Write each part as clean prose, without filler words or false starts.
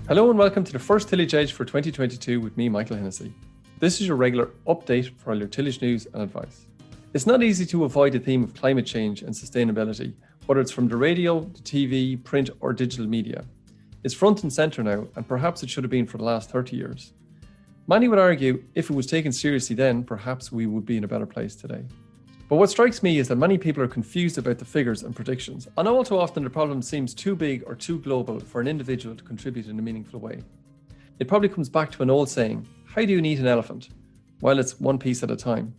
Hello and welcome to the first Tillage Edge for 2022 with me, Michael Hennessy. This is your regular update for all your tillage news and advice. It's not easy to avoid the theme of climate change and sustainability, whether it's from the radio, the TV, print or digital media. It's front and centre now, and perhaps it should have been for the last 30 years. Many would argue if it was taken seriously then, perhaps we would be in a better place today. But what strikes me is that many people are confused about the figures and predictions, and all too often the problem seems too big or too global for an individual to contribute in a meaningful way. It probably comes back to an old saying, how do you eat an elephant? Well, it's one piece at a time.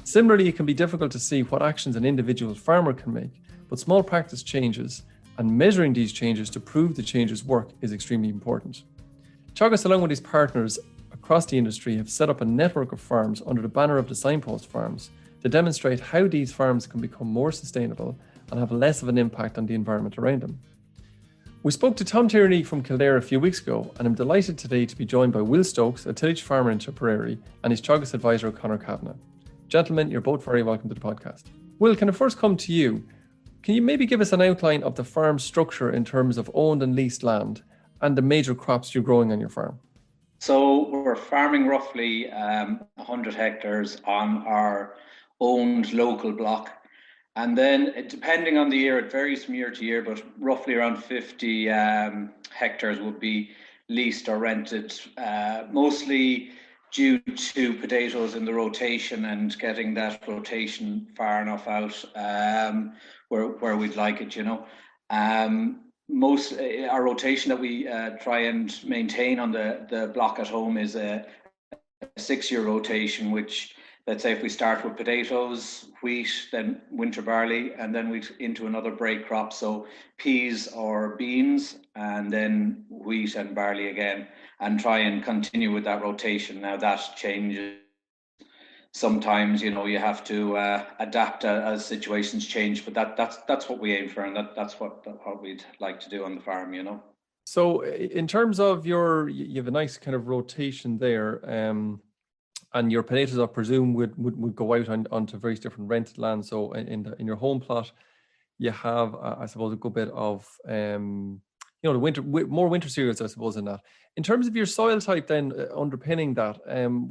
Similarly, it can be difficult to see what actions an individual farmer can make, but small practice changes and measuring these changes to prove the changes work is extremely important. Teagasc, along with his partners across the industry, have set up a network of farms under the banner of the Signpost Farms to demonstrate how these farms can become more sustainable and have less of an impact on the environment around them. We spoke to Tom Tierney from Kildare a few weeks ago, and I'm delighted today to be joined by Will Stokes, a tillage farmer in Tipperary, and his Teagasc advisor, Conor Kavanagh. Gentlemen, you're both very welcome to the podcast. Will, can I first come to you? Can you maybe give us an outline of the farm structure in terms of owned and leased land and the major crops you're growing on your farm? So we're farming roughly 100 hectares on our owned local block, and then depending on the year, it varies from year to year, but roughly around 50 hectares would be leased or rented, mostly due to potatoes in the rotation and getting that rotation far enough out where we'd like it, Most our rotation that we try and maintain on the block at home is a 6-year rotation, which, let's say if we start with potatoes, wheat, then winter barley, and then we into another break crop, so peas or beans, and then wheat and barley again, and try and continue with that rotation. Now that changes. Sometimes, you have to adapt as situations change, but that's what we aim for, and that's what we'd like to do on the farm, So in terms of you have a nice kind of rotation there, and your potatoes, I presume, would go out onto various different rented land. So in your home plot, you have, I suppose, a good bit of, the more winter cereals, I suppose, in that. In terms of your soil type, then underpinning that,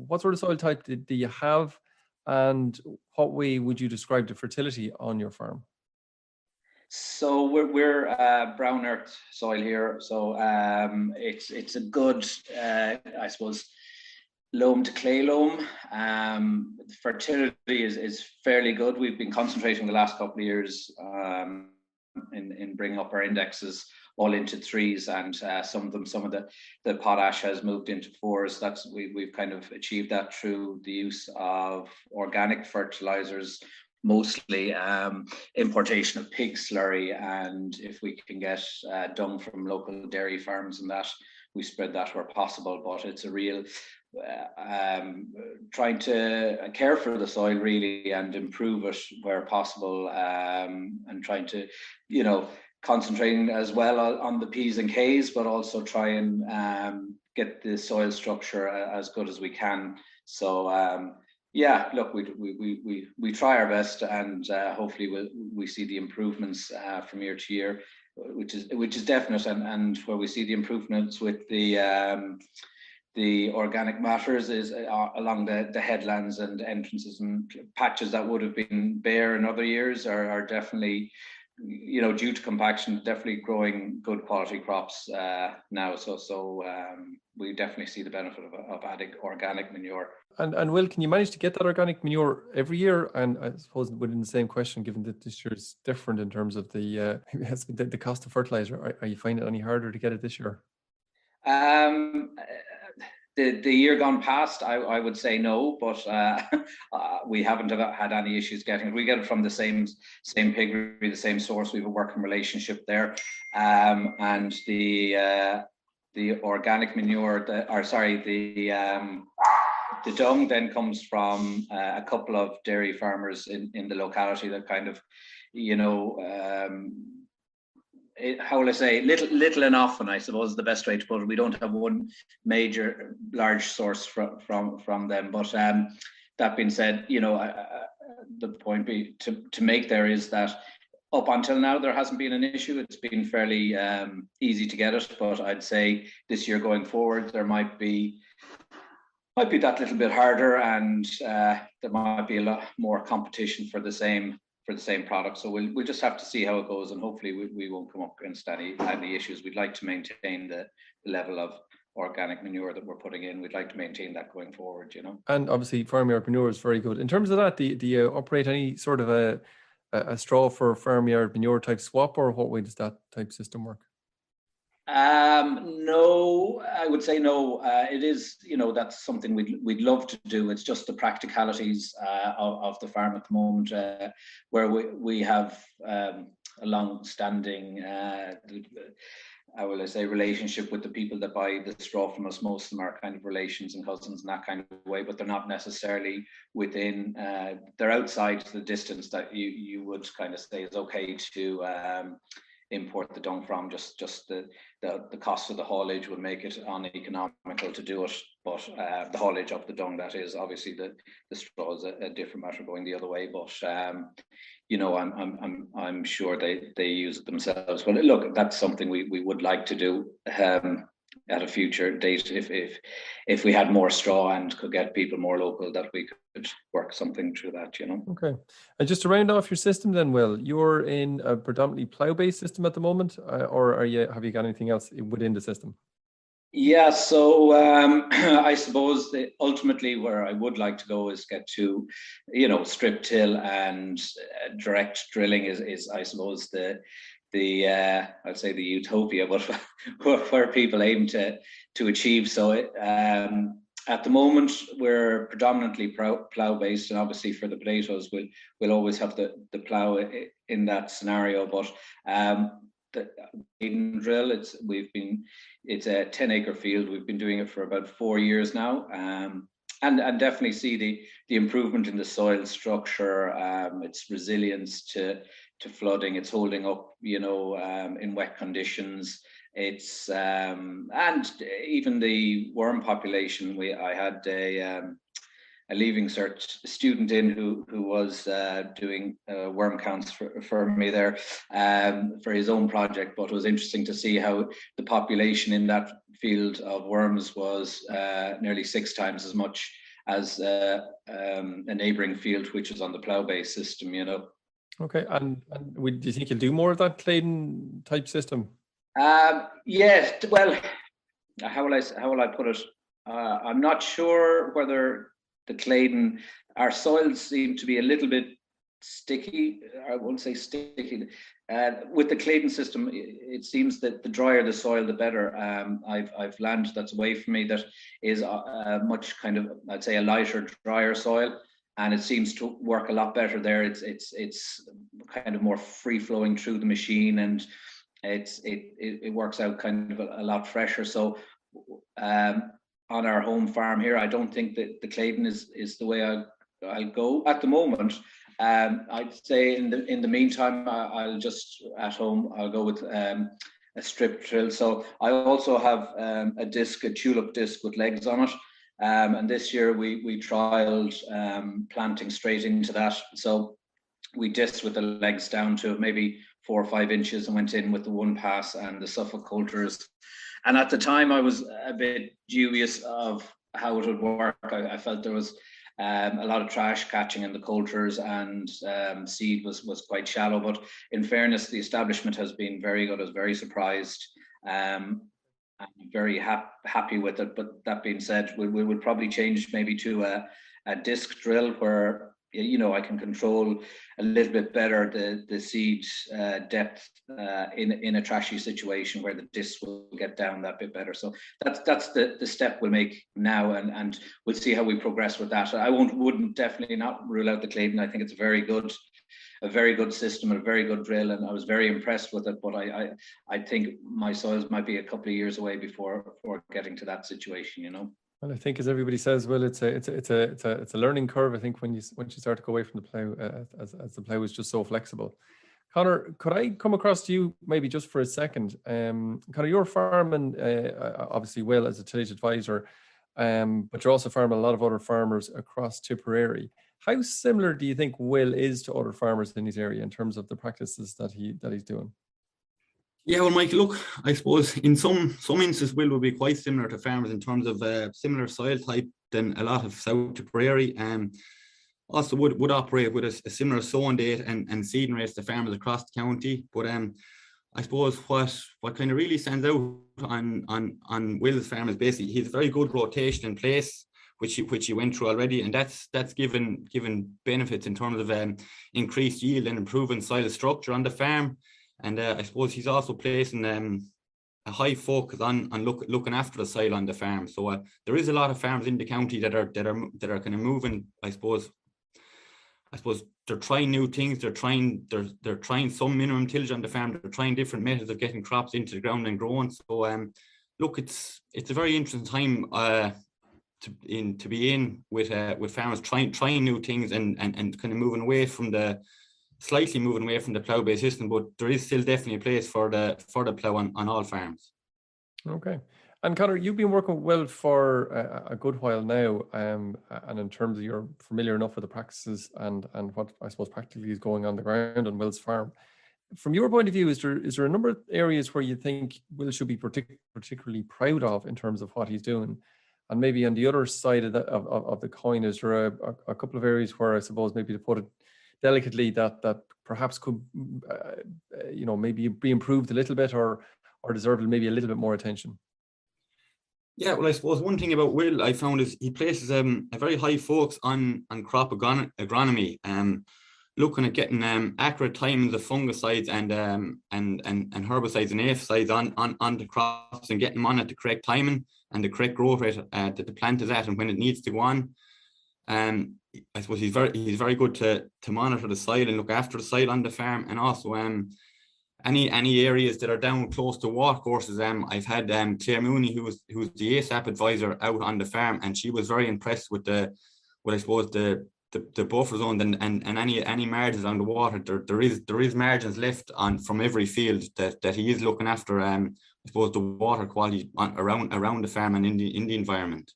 what sort of soil type do you have, and what way would you describe the fertility on your farm? So we're brown earth soil here, so it's a good, I suppose, loam to clay loam. Fertility is fairly good. We've been concentrating the last couple of years in bringing up our indexes all into 3s, and some of the potash has moved into 4s. We've kind of achieved that through the use of organic fertilizers, mostly importation of pig slurry, and if we can get dung from local dairy farms and that, we spread that where possible. But it's a real trying to care for the soil really and improve it where possible, and trying to, concentrating as well on the P's and K's, but also try and get the soil structure as good as we can. So look, we try our best, and hopefully we see the improvements from year to year, which is definite, and where we see the improvements with the organic matters is along the headlands and entrances, and patches that would have been bare in other years are definitely, due to compaction, definitely growing good quality crops now. So we definitely see the benefit of adding organic manure. And Will, can you manage to get that organic manure every year? And I suppose within the same question, given that this year is different in terms of the cost of fertilizer, are you finding it any harder to get it this year? The year gone past, I would say no, but we haven't had any issues getting it. We get it from the same piggery, the same source. We have a working relationship there, and the organic manure, the dung then comes from a couple of dairy farmers in the locality that kind of, how will I say, little and often, I suppose, is the best way to put it. We don't have one major large source from them, but that being said, the point to make there is that up until now, there hasn't been an issue. It's been fairly easy to get it, but I'd say this year going forward, there might be that little bit harder, and there might be a lot more competition for the same product. So we'll just have to see how it goes, and hopefully we won't come up against any issues. We'd like to maintain the level of organic manure that we're putting in. We'd like to maintain that going forward, And obviously farmyard manure is very good. In terms of that, do you operate any sort of a straw for farmyard manure type swap, or what way does that type system work? No, I would say no. It is, that's something we'd love to do. It's just the practicalities of the farm at the moment, where we have a long-standing, how will I say, relationship with the people that buy the straw from us. Most of them are kind of relations and cousins in that kind of way, but they're not necessarily within. They're outside the distance that you would kind of say is okay to import the dung from. Just the cost of the haulage would make it uneconomical to do it, but the haulage of the dung, that is. Obviously the straw is a different matter going the other way, but I'm sure they use it themselves. But look, that's something we would like to do at a future date, if we had more straw and could get people more local, that we could work something through that, Okay. And just to round off your system then, Will, you're in a predominantly plough-based system at the moment, or have you got anything else within the system? Yeah, so I suppose that ultimately where I would like to go is get to, strip till, and direct drilling is I suppose the I'd say the utopia, but where people aim to achieve. So at the moment we're predominantly plough based, and obviously for the potatoes we'll always have the plough in that scenario. But the maiden drill, it's a 10-acre field. We've been doing it for about 4 years now, and definitely see the improvement in the soil structure, its resilience to flooding, it's holding up, in wet conditions. It's and even the worm population. I had a leaving cert student in who was doing worm counts for me there for his own project, but it was interesting to see how the population in that field of worms was nearly 6 times as much as a neighbouring field which is on the plough-based system, Okay, and do you think you'll do more of that Claydon type system? Yeah, well, how will I put it? I'm not sure whether the Claydon, our soils seem to be a little bit sticky. I won't say sticky. With the Claydon system, it seems that the drier the soil, the better. I've land that's away from me that is much kind of, I'd say, a lighter, drier soil, and it seems to work a lot better there. It's kind of more free flowing through the machine, and it works out kind of a lot fresher. So on our home farm here, I don't think that the Claydon is the way I'll go at the moment. I'd say in the meantime, I'll just at home I'll go with a strip drill. So I also have a tulip disc with legs on it. And this year we trialed planting straight into that. So we disc with the legs down to maybe 4 or 5 inches and went in with the one pass and the Suffolk coulters. And at the time I was a bit dubious of how it would work. I felt there was a lot of trash catching in the coulters, and seed was quite shallow. But in fairness, the establishment has been very good. I was very surprised. I'm very happy with it. But that being said, we would probably change maybe to a disc drill where I can control a little bit better the seed depth in a trashy situation where the disc will get down that bit better. So that's the step we'll make now, and we'll see how we progress with that. I wouldn't definitely not rule out the Claydon. I think it's a very good system and a very good drill, and I was very impressed with it. But I think my soils might be a couple of years away before getting to that situation, Well, I think, as everybody says, Will, it's a learning curve. I think once you start to go away from the plough, as the plough is just so flexible. Conor, could I come across to you maybe just for a second? Conor, you're farming, obviously, Will, as a tillage advisor, but you're also farming a lot of other farmers across Tipperary. How similar do you think Will is to other farmers in his area in terms of the practices that he's doing? Yeah, well, Mike, look, I suppose in some instances, Will be quite similar to farmers in terms of similar soil type than a lot of South Tipperary. Also would operate with a similar sowing date and seeding rates to farmers across the county. But I suppose what kind of really stands out on Will's farm is basically he's a very good rotation in place, which he went through already, and that's given benefits in terms of increased yield and improving soil structure on the farm. And I suppose he's also placing a high focus on looking after the soil on the farm. So there is a lot of farms in the county that are kind of moving. I suppose they're trying new things. They're trying some minimum tillage on the farm. They're trying different methods of getting crops into the ground and growing. So look, it's a very interesting time to be in with farmers trying new things and kind of slightly moving away from the plough-based system, but there is still definitely a place for the plough on all farms. Okay. And Conor, you've been working with Will for a good while now, and in terms of you're familiar enough with the practices and what I suppose practically is going on the ground on Will's farm. From your point of view, is there a number of areas where you think Will should be particularly proud of in terms of what he's doing? And maybe on the other side of the coin, is there a couple of areas where I suppose maybe to put it delicately that perhaps could maybe be improved a little bit or deserve maybe a little bit more attention? Yeah, well, I suppose one thing about Will I found is he places a very high focus on crop agronomy, looking at getting accurate timings of fungicides and herbicides and aphids on the crops and getting them on at the correct timing and the correct growth rate that the plant is at and when it needs to go on. I suppose he's very good to monitor the soil and look after the soil on the farm, and also any areas that are down close to water courses. I've had Claire Mooney, who's the ASAP advisor out on the farm, and she was very impressed with the buffer zone and any margins on the water. There is margins left from every field that he is looking after. I suppose the water quality around the farm and in the environment.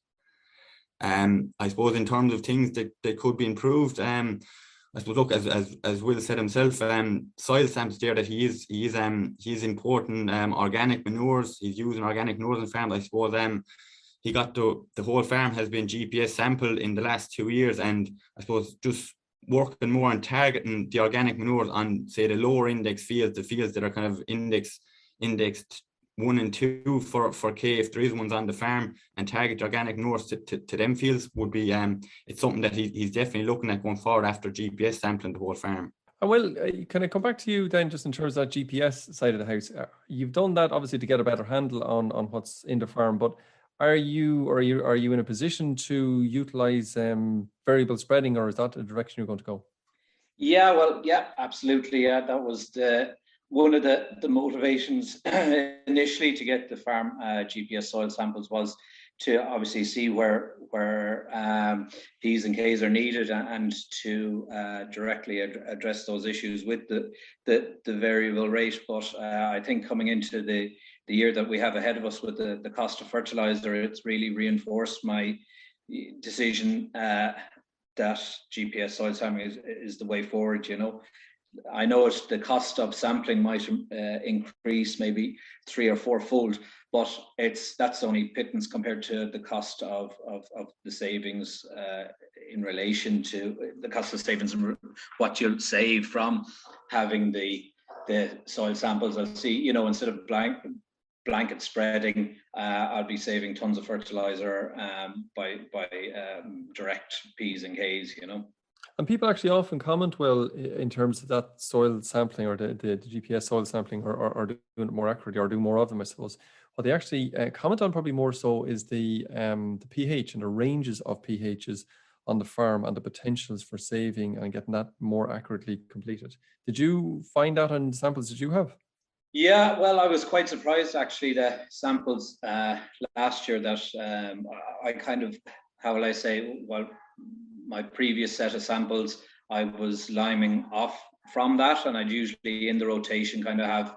I suppose in terms of things that could be improved, I suppose look, as Will said himself, soil samples there that he is importing organic manures. He's using organic manures on the farm. I suppose he got the whole farm has been GPS sampled in the last 2 years, and I suppose just working more on targeting the organic manures on, say, the lower index fields, the fields that are kind of indexed 1 and 2 for K, if there is ones on the farm, and target organic manures to them fields would be it's something that he's definitely looking at going forward after GPS sampling the whole farm. And Will, can I come back to you then just in terms of that GPS side of the house? You've done that obviously to get a better handle on what's in the farm, but are you in a position to utilize variable spreading, or is that the direction you're going to go? Yeah, well, yeah, absolutely. Yeah, that was one of the motivations initially to get the farm GPS soil samples, was to obviously see where P's and K's are needed and to directly address those issues with the variable rate. But I think coming into the year that we have ahead of us with the cost of fertilizer, it's really reinforced my decision that GPS soil sampling is the way forward. I know the cost of sampling might increase maybe 3 or 4 fold, but that's only pittance compared to the cost of the savings in relation to the cost of savings and what you'll save from having the soil samples. I'll see, instead of blanket spreading, I'll be saving tons of fertilizer by direct P's and K's. And people actually often comment, well, in terms of that soil sampling or the GPS soil sampling, or doing it more accurately, or do more of them, I suppose. What they actually comment on probably more so is the pH and the ranges of pHs on the farm and the potentials for saving and getting that more accurately completed. Did you find that on samples that you have? Yeah, well, I was quite surprised actually, the samples last year that I kind of, how will I say, well, my previous set of samples, I was liming off from that, and I'd usually in the rotation kind of have,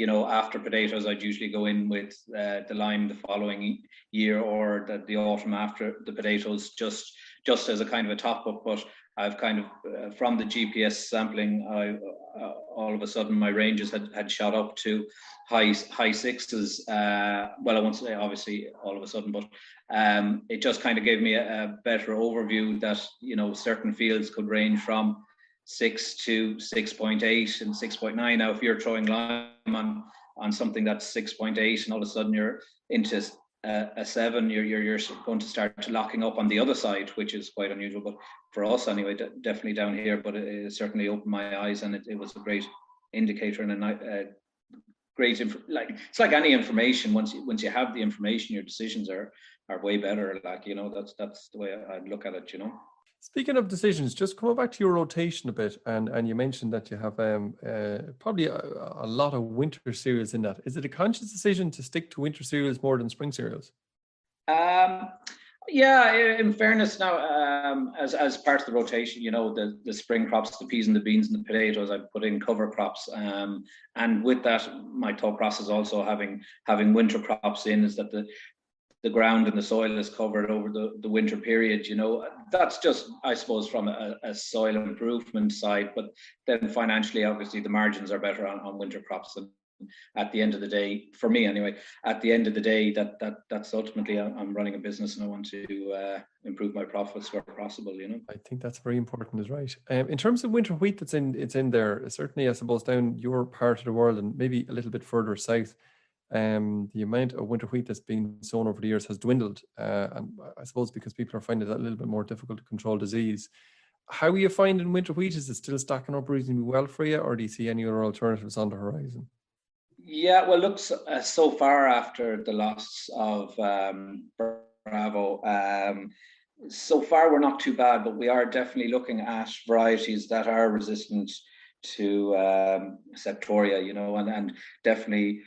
after potatoes, I'd usually go in with the lime the following year, or the autumn after the potatoes, just as a kind of a top up. But I've kind of from the GPS sampling, all of a sudden my ranges had shot up to high sixes. Well, I won't say obviously all of a sudden, but it just kind of gave me a better overview that, you know, certain fields could range from 6 to 6.8 and 6.9. Now, if you're throwing lime on something that's 6.8 and all of a sudden you're into a 7, you're going to start locking up on the other side, which is quite unusual. But for us anyway, definitely down here, but it certainly opened my eyes, and it was a great indicator and a great it's like any information. Once you have the information, your decisions are way better. Like, you know, that's the way I'd look at it, you know. Speaking of decisions, just coming back to your rotation a bit, and you mentioned that you have probably a lot of winter cereals in that. Is it a conscious decision to stick to winter cereals more than spring cereals? Yeah, in fairness now, as part of the rotation, you know, the spring crops, the peas and the beans and the potatoes, I put in cover crops. And with that, my thought process also having winter crops in is that the ground and the soil is covered over the winter period. You know, that's just, I suppose, from a soil improvement side, but then financially, obviously, the margins are better on winter crops. And at the end of the day, for me anyway, at the end of the day, that's ultimately, I'm running a business and I want to improve my profits where possible, you know. I think that's very important, is right. In terms of winter wheat it's in there, certainly I suppose down your part of the world and maybe a little bit further south, the amount of winter wheat that's been sown over the years has dwindled, and I suppose because people are finding it a little bit more difficult to control disease. How are you finding winter wheat? Is it still stacking up reasonably well for you, or do you see any other alternatives on the horizon? Yeah, well, look, so far after the loss of Bravo, so far we're not too bad, but we are definitely looking at varieties that are resistant to Septoria, you know, and definitely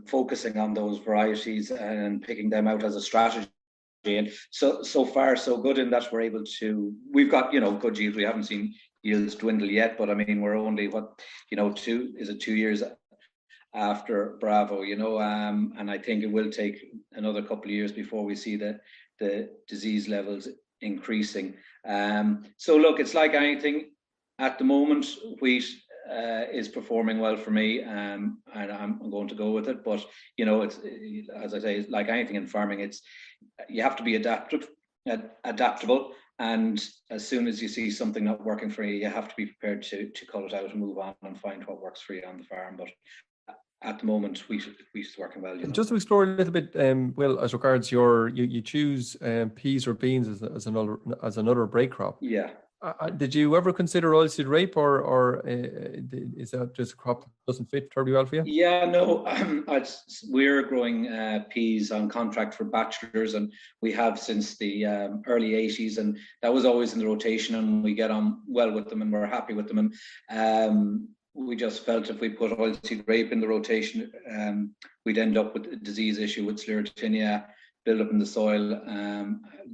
focusing on those varieties and picking them out as a strategy. And so far so good in that we're able to, we've got, you know, good yields. We haven't seen yields dwindle yet, but I mean, we're only 2 years after Bravo, you know, and I think it will take another couple of years before we see the disease levels increasing. So look, it's like anything at the moment. Wheat is performing well for me, and I'm going to go with it. But you know, it's, as I say, like anything in farming, you have to be adaptable. And as soon as you see something not working for you, you have to be prepared to cut it out and move on and find what works for you on the farm. But at the moment, wheat is working well. You know? Just to explore a little bit, Will, as regards you choose peas or beans as another break crop. Yeah. Did you ever consider oilseed rape, or is that just a crop that doesn't fit terribly well for you? Yeah, no, we're growing peas on contract for bachelors, and we have since the early 80s, and that was always in the rotation, and we get on well with them and we're happy with them. And we just felt if we put oilseed rape in the rotation, we'd end up with a disease issue with Sclerotinia build up in the soil,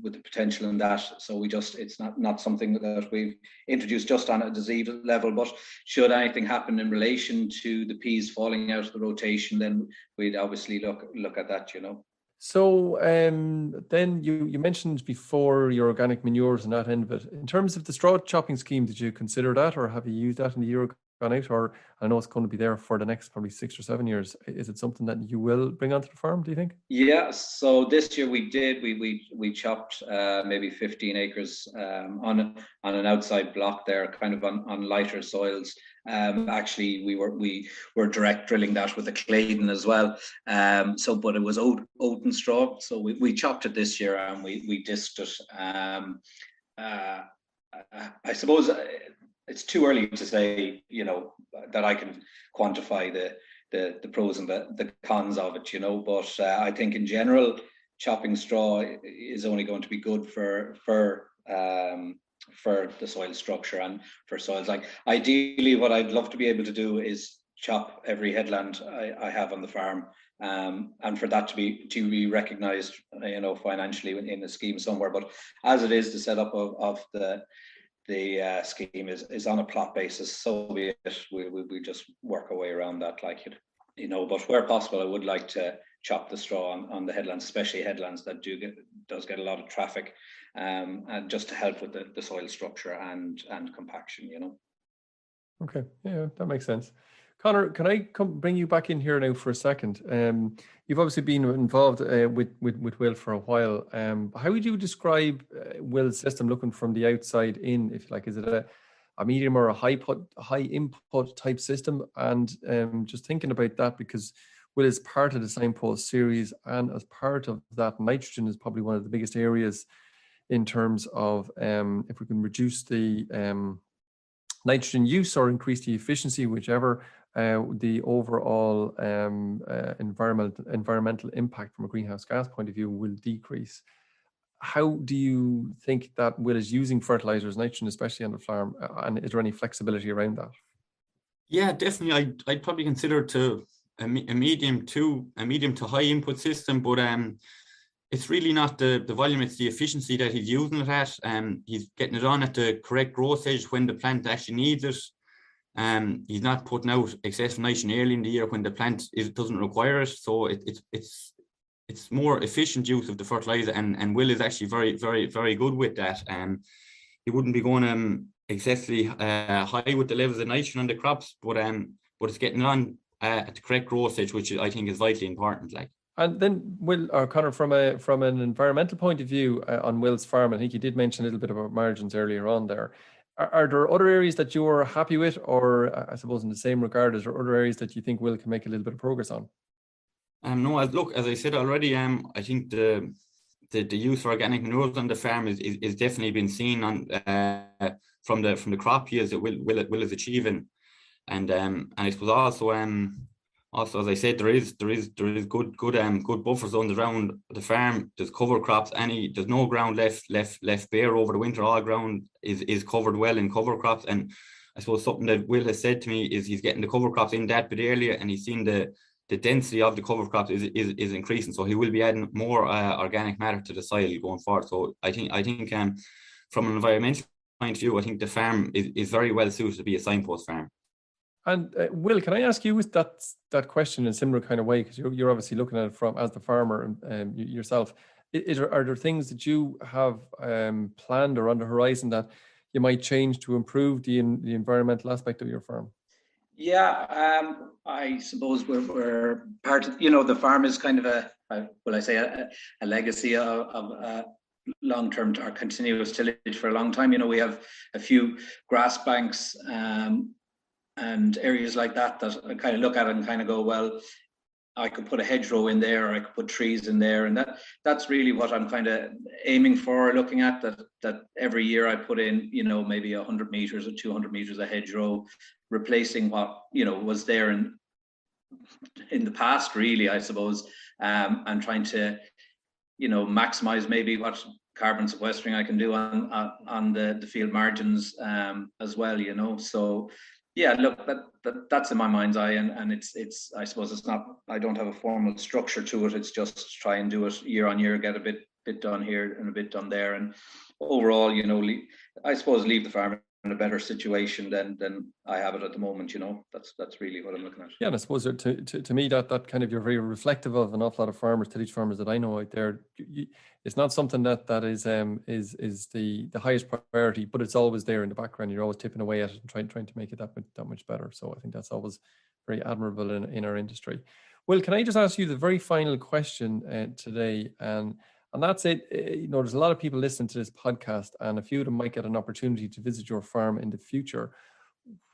with the potential in that. So it's not something that we've introduced just on a disease level, but should anything happen in relation to the peas falling out of the rotation, then we'd obviously look at that, you know. So then you mentioned before your organic manures and that end of it. In terms of the straw chopping scheme, did you consider that, or have you used that in the year gone out? Or I know it's going to be there for the next probably 6 or 7 years. Is it something that you will bring onto the farm, do you think? Yeah, so this year we did. We chopped maybe 15 acres on an outside block there, kind of on lighter soils. Actually, we were direct drilling that with a Claydon as well. But it was oaten straw. So we chopped it this year and we disked it. I suppose it's too early to say, you know, that I can quantify the pros and the cons of it, you know. But I think in general, chopping straw is only going to be good for the soil structure and for soils. Like ideally, what I'd love to be able to do is chop every headland I have on the farm, and for that to be recognised, you know, financially in a scheme somewhere. But as it is, the setup of the scheme is on a plot basis, so be it. We just work our way around that, like it, you know. But where possible, I would like to chop the straw on the headlands, especially headlands that does get a lot of traffic. and just to help with the soil structure and compaction, you know. Okay, yeah, that makes sense. Conor, can I bring you back in here now for a second? You've obviously been involved with Will for a while. How would you describe Will's system looking from the outside in, if you like? Is it a medium or a high input type system? And just thinking about that, because Will is part of the Signpost series, and as part of that, nitrogen is probably one of the biggest areas in terms of if we can reduce the nitrogen use or increase the efficiency, whichever, the overall environmental impact from a greenhouse gas point of view will decrease. How do you think that Will is using fertilizers, nitrogen, especially on the farm, and is there any flexibility around that? Yeah, definitely. I'd probably consider to a medium to high input system, but it's really not the volume, it's the efficiency that he's using it at. He's getting it on at the correct growth edge when the plant actually needs it. He's not putting out excessive nitrogen early in the year when the plant doesn't require it. So it's more efficient use of the fertilizer, and Will is actually very, very, very good with that. He wouldn't be going excessively high with the levels of nitrogen on the crops, but it's getting on at the correct growth edge, which I think is vitally important. Like. And then Will, or Conor, from an environmental point of view on Will's farm, I think you did mention a little bit about margins earlier on there. Are there other areas that you're happy with, or I suppose in the same regard, is there other areas that you think Will can make a little bit of progress on? No, look, as I said already, I think the use of organic manures on the farm is definitely been seen on from the crop yields that Will is achieving, and I suppose also, as I said, there is good buffer zones around the farm. There's cover crops. There's no ground left bare over the winter. All ground is covered well in cover crops. And I suppose something that Will has said to me is he's getting the cover crops in that bit earlier, and he's seen the density of the cover crops is increasing. So he will be adding more organic matter to the soil going forward. So I think from an environmental point of view, I think the farm is very well suited to be a Signpost farm. And Will, can I ask you that question in a similar kind of way? Because you're obviously looking at it from as the farmer and yourself. Are there things that you have planned or on the horizon that you might change to improve the environmental aspect of your farm? Yeah, I suppose we're part of, the farm is kind of a legacy of long-term or continuous tillage for a long time. We have a few grass banks and areas like that I kind of look at it and kind of go, well, I could put a hedgerow in there, or I could put trees in there, and that's really what I'm kind of aiming for, looking at that every year I put in, maybe 100 meters or 200 meters of hedgerow, replacing what was there in the past, really, I suppose, and trying to maximize maybe what carbon sequestering I can do on the field margins as well, so. Yeah, look, that's in my mind's eye, and it's I suppose it's not. I don't have a formal structure to it. It's just try and do it year on year, get a bit done here and a bit done there, and overall, I suppose leave the farm in a better situation than I have it at the moment. That's really what I'm looking at. Yeah, and I suppose to me that kind of, you're very reflective of an awful lot of farmers, tillage farmers that I know out there. It's not something that is the highest priority, but it's always there in the background. You're always tipping away at it and trying to make it that much better. So I think that's always very admirable in our industry. Will, can I just ask you the very final question today? And that's it. There's a lot of people listening to this podcast, and a few of them might get an opportunity to visit your farm in the future.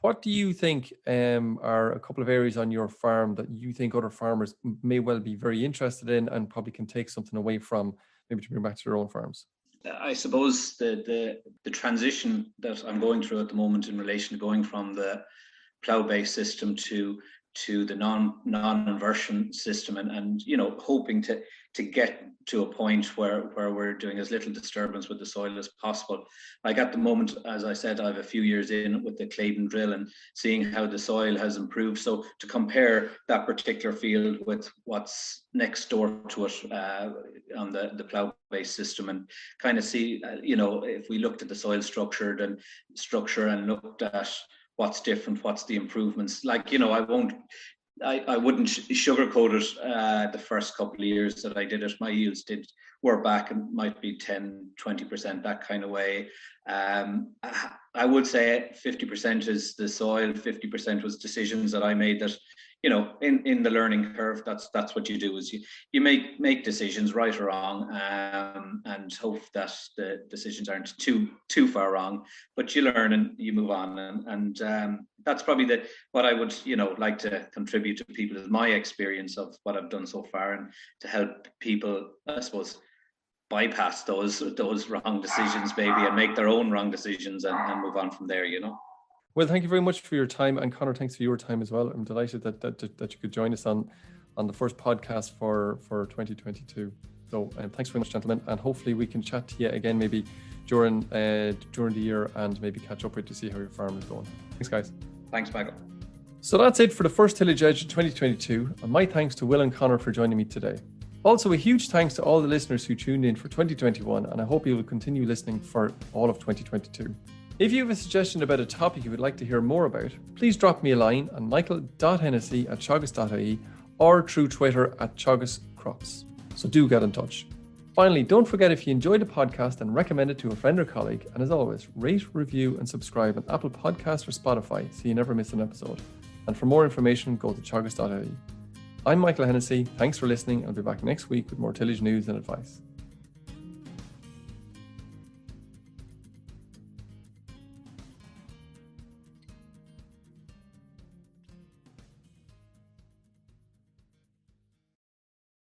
What do you think are a couple of areas on your farm that you think other farmers may well be very interested in and probably can take something away from, maybe to bring back to their own farms? I suppose the transition that I'm going through at the moment in relation to going from the plough-based system to the non-inversion system, and hoping to get to a point where we're doing as little disturbance with the soil as possible. Like at the moment, as I said, I have a few years in with the Claydon drill and seeing how the soil has improved. So to compare that particular field with what's next door to it on the plough-based system, and kind of see, if we looked at the soil structure and looked at what's different, what's the improvements. Like, I won't I wouldn't sugarcoat it. The first couple of years that I did it, my yields were back and might be 10, 20%, that kind of way. I would say 50% is the soil, 50% was decisions that I made that, in the learning curve, that's what you do, is you make decisions, right or wrong, and hope that the decisions aren't too far wrong, but you learn and you move on, and that's probably what I would like to contribute to people, is my experience of what I've done so far, and to help people, I suppose, bypass those wrong decisions maybe, and make their own wrong decisions, and move on from there. Well, thank you very much for your time, and Conor, thanks for your time as well. I'm delighted that you could join us on the first podcast for 2022. So thanks very much, gentlemen, and hopefully we can chat to you again maybe during the year, and maybe catch up with you to see how your farm is going. Thanks, guys. Thanks, Michael. So that's it for the first Tillage Edge 2022, and my thanks to Will and Conor for joining me today. Also, a huge thanks to all the listeners who tuned in for 2021, and I hope you will continue listening for all of 2022. If you have a suggestion about a topic you would like to hear more about, please drop me a line on michael.hennessy@teagasc.ie or through Twitter @teagascrops. So do get in touch. Finally, don't forget, if you enjoyed the podcast, and recommend it to a friend or colleague. And as always, rate, review, and subscribe on Apple Podcasts or Spotify so you never miss an episode. And for more information, go to teagasc.ie. I'm Michael Hennessy. Thanks for listening. I'll be back next week with more tillage news and advice.